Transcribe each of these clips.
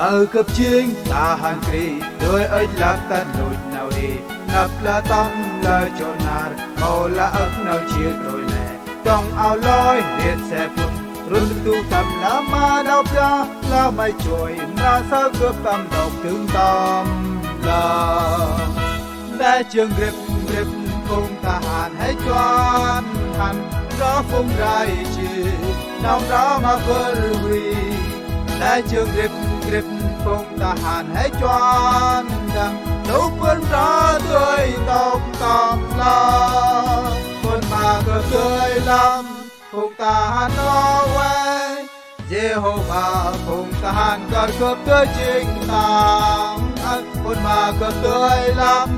ở cấp chính ta hàng kri đôi ấy lạc ta nổi nào đi ngập là tâm là cho nار màu là ấp nào chia rồi nè trong ao lối liệt xe phun run tu tâm là ma đau ra là mây trôi na sao cướp tâm độc thương tâm là đã trường grip cùng ta hàn hay choan hàn đó phung rai chi nòng đó mà vơi hủy đã trường grip cùng ta hàn hay choan đằng đâu quên ra tươi tóc tầm la quên mà cờ tươi lắm cùng ta hàn nó quay Jehovah cùng ta hàn cờ cướp tươi chính tàng quên mà cờ tươi lắm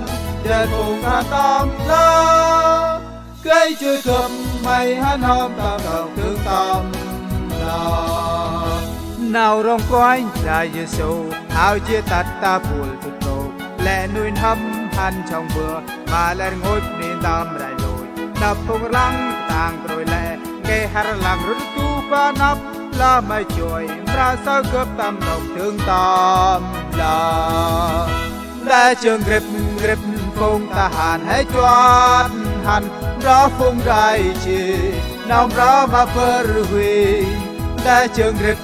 Điện cùng ta tâm la cây chơi cướp mày hắn hôm ta đầu thương tâm nào rong quay ra Giêsu áo chia tắt ta buồn tụt lộ lẽ nuôi hâm hắn trong bữa mà lên ngôi nên tâm đại lối nắp phong lăng tàng rồi lẽ nghe har lăng rút tu qua nắp la mây chuối ra sao cướp tâm độc thương tâm là trường grip phong ta hàn hay choan hàn đó phong rai chi nòng đó mà phơi hủy đã trường grip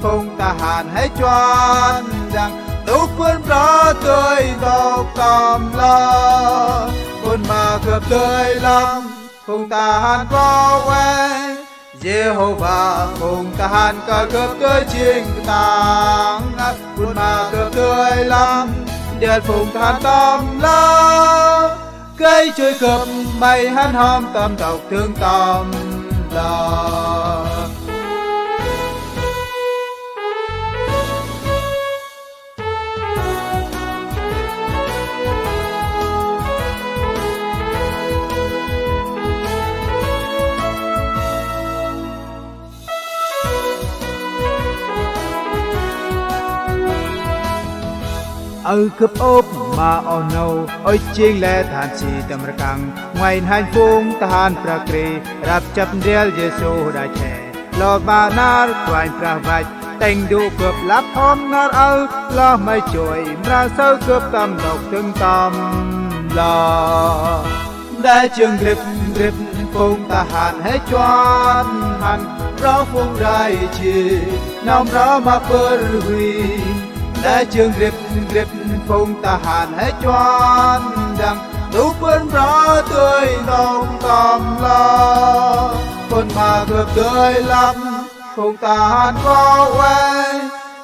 phong ta hàn hay choan rằng đâu quên đó tươi tóc cầm lo quên mà cướp tươi lắm phong ta hàn có quay Jehovah phong ta hàn cả cướp tươi chính tàng quên mà cướp tươi lắm Điện phùng than tâm la cây chơi cướp mây hắn hôm tâm độc thương tâm la cướp ốp mà on nâu ôi chiên lệ than si tâm rakang ngoài hai phung tahan prakri rap chắp riel Giêsu đã trẻ lo ba nar quanh pravach tình đủ cướp lắp hôm nar lo mây chuối ra sao cướp tâm độc thương tâm lo đã trường grip phung tahan hay choan hàn rõ phung rai chi nòng rõ mà phơi hủy đã trường grip phong ta hàn hay choan rằng đâu quên rõ tươi nồng tầm lo con mà cướp tươi lắm phong ta hàn có quay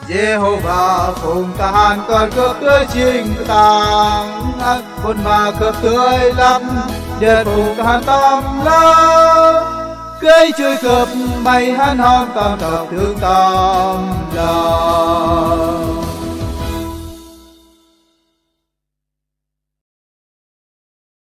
Jehovah phong ta hàn còn cướp tươi chính tàng con mà cướp tươi lắm điện phong ta hàn tâm lo cây chơi cướp mày hắn hôm tâm độc thương tâm lo